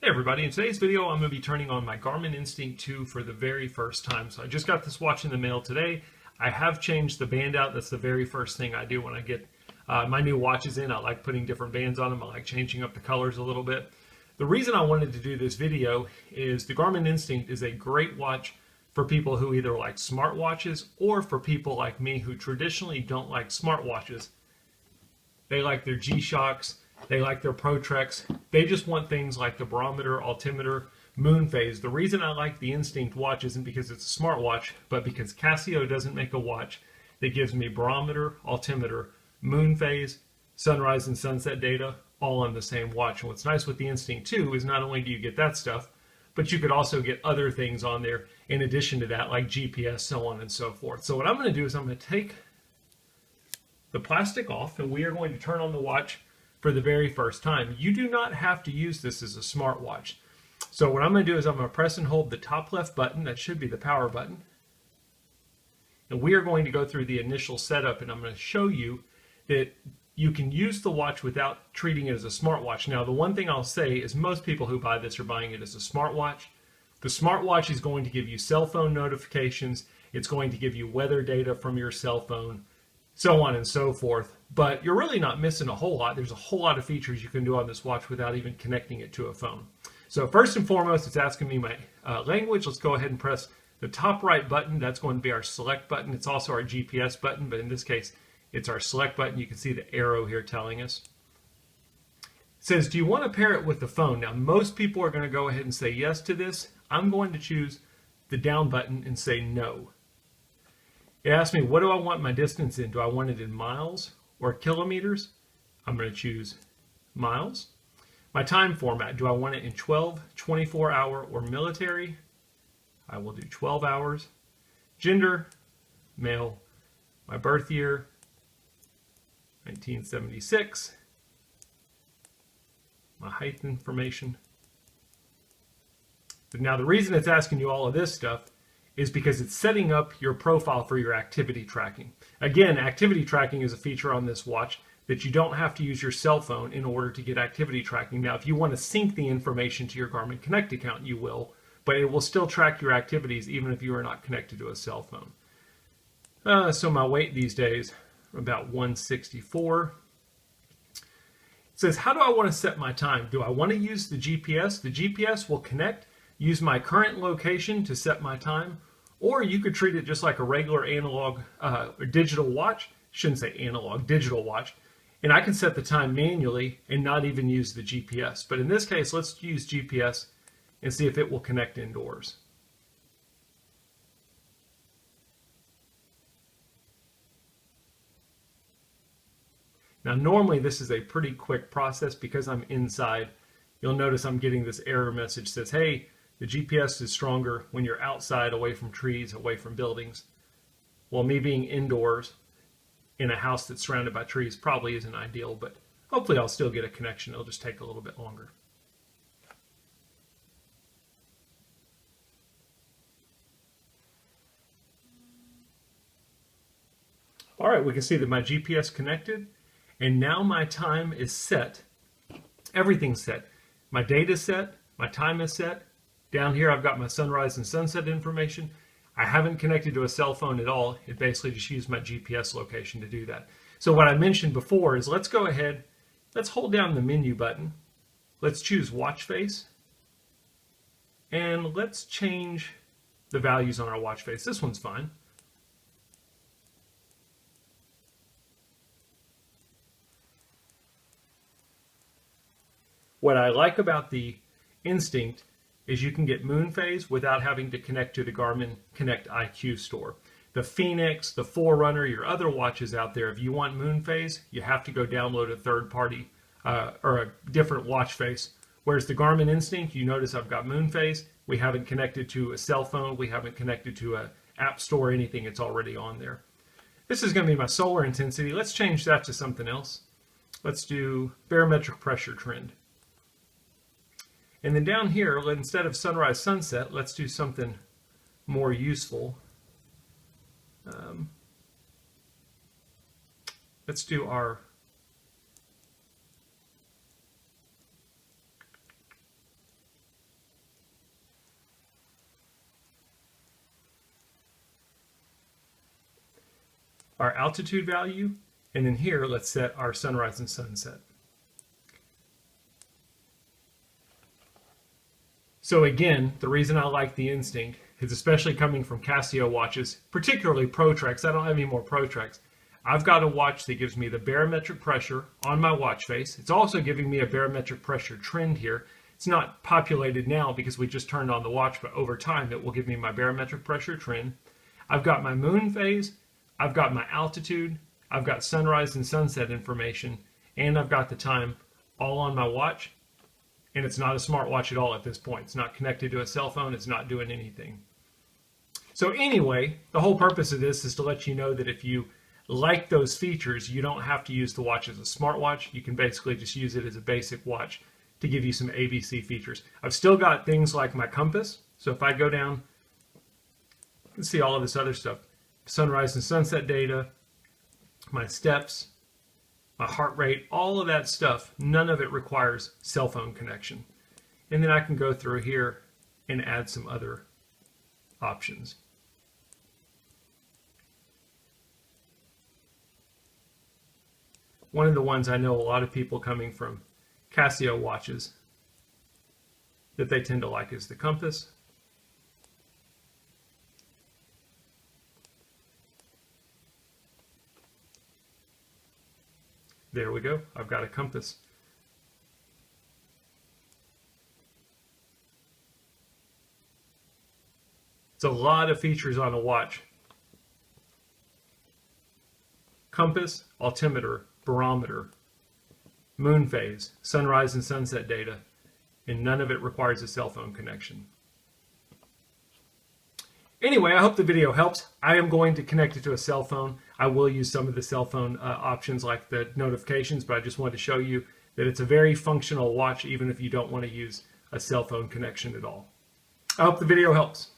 Hey everybody, in today's video I'm going to be turning on my Garmin Instinct 2 for the very first time. So I just got this watch in the mail today. I have changed the band out. That's the very first thing I do when I get my new watches in. I like putting different bands on them. I like changing up the colors a little bit. The reason I wanted to do this video is the Garmin Instinct is a great watch for people who either like smartwatches or for people like me who traditionally don't like smartwatches. They like their G-Shocks. They like their Pro Treks. They just want things like the barometer, altimeter, moon phase. The reason I like the Instinct watch isn't because it's a smartwatch, but because Casio doesn't make a watch that gives me barometer, altimeter, moon phase, sunrise and sunset data all on the same watch. And what's nice with the Instinct 2 is not only do you get that stuff, but you could also get other things on there in addition to that, like GPS, so on and so forth. So what I'm going to do is I'm going to take the plastic off, and we are going to turn on the watch for the very first time. You do not have to use this as a smartwatch. So what I'm going to do is I'm going to press and hold the top left button. That should be the power button. And we are going to go through the initial setup, and I'm going to show you that you can use the watch without treating it as a smartwatch. Now, the one thing I'll say is most people who buy this are buying it as a smartwatch. The smartwatch is going to give you cell phone notifications. It's going to give you weather data from your cell phone, so on and so forth. But you're really not missing a whole lot. There's a whole lot of features you can do on this watch without even connecting it to a phone. So first and foremost, it's asking me my language. Let's go ahead and press the top right button. That's going to be our select button. It's also our GPS button, but in this case, it's our select button. You can see the arrow here telling us. It says, do you want to pair it with the phone? Now, most people are going to go ahead and say yes to this. I'm going to choose the down button and say no. It asks me, what do I want my distance in? Do I want it in miles or kilometers? I'm going to choose miles. My time format, do I want it in 12, 24-hour, or military? I will do 12 hours. Gender, male. My birth year, 1976. My height information. Now, the reason it's asking you all of this stuff is because it's setting up your profile for your activity tracking. Again, activity tracking is a feature on this watch that you don't have to use your cell phone in order to get activity tracking. Now, if you want to sync the information to your Garmin Connect account, you will, but it will still track your activities even if you are not connected to a cell phone. So my weight these days, about 164. It says, how do I want to set my time? Do I want to use the GPS? The GPS will connect, use my current location to set my time, or you could treat it just like a regular analog or digital watch. Shouldn't say analog, digital watch. And I can set the time manually and not even use the GPS. But in this case, let's use GPS and see if it will connect indoors. Now, normally this is a pretty quick process because I'm inside. You'll notice I'm getting this error message that says, hey, the GPS is stronger when you're outside, away from trees, away from buildings. Well, me being indoors in a house that's surrounded by trees probably isn't ideal, but hopefully I'll still get a connection. It'll just take a little bit longer. All right, we can see that my GPS connected, and now my time is set. Everything's set. My data's set, my time is set. Down here, I've got my sunrise and sunset information. I haven't connected to a cell phone at all. It basically just used my GPS location to do that. So what I mentioned before is let's go ahead, let's hold down the menu button. Let's choose watch face. And let's change the values on our watch face. This one's fine. What I like about the Instinct is you can get moon phase without having to connect to the Garmin Connect IQ store. The Phoenix, the Forerunner, your other watches out there, if you want moon phase, you have to go download a third party or a different watch face. Whereas the Garmin Instinct, you notice I've got moon phase. We haven't connected to a cell phone. We haven't connected to an app store or anything. It's already on there. This is going to be my solar intensity. Let's change that to something else. Let's do barometric pressure trend. And then down here, instead of sunrise sunset, let's do something more useful. Let's do our our altitude value, and then here let's set our sunrise and sunset. So again, the reason I like the Instinct is, especially coming from Casio watches, particularly Pro Treks. I don't have any more Pro Treks. I've got a watch that gives me the barometric pressure on my watch face. It's also giving me a barometric pressure trend here. It's not populated now because we just turned on the watch, but over time it will give me my barometric pressure trend. I've got my moon phase, I've got my altitude, I've got sunrise and sunset information, and I've got the time all on my watch. And it's not a smartwatch at all at this point. It's not connected to a cell phone. It's not doing anything. So anyway, the whole purpose of this is to let you know that if you like those features, you don't have to use the watch as a smartwatch. You can basically just use it as a basic watch to give you some ABC features. I've still got things like my compass. So if I go down, you can see all of this other stuff. Sunrise and sunset data, my steps, my heart rate, all of that stuff, none of it requires cell phone connection. And then I can go through here and add some other options. One of the ones I know a lot of people coming from Casio watches that they tend to like is the compass. There we go. I've got a compass. It's a lot of features on a watch. Compass, altimeter, barometer, moon phase, sunrise and sunset data, and none of it requires a cell phone connection. Anyway, I hope the video helps. I am going to connect it to a cell phone. I will use some of the cell phone options like the notifications, but I just wanted to show you that it's a very functional watch even if you don't want to use a cell phone connection at all. I hope the video helps.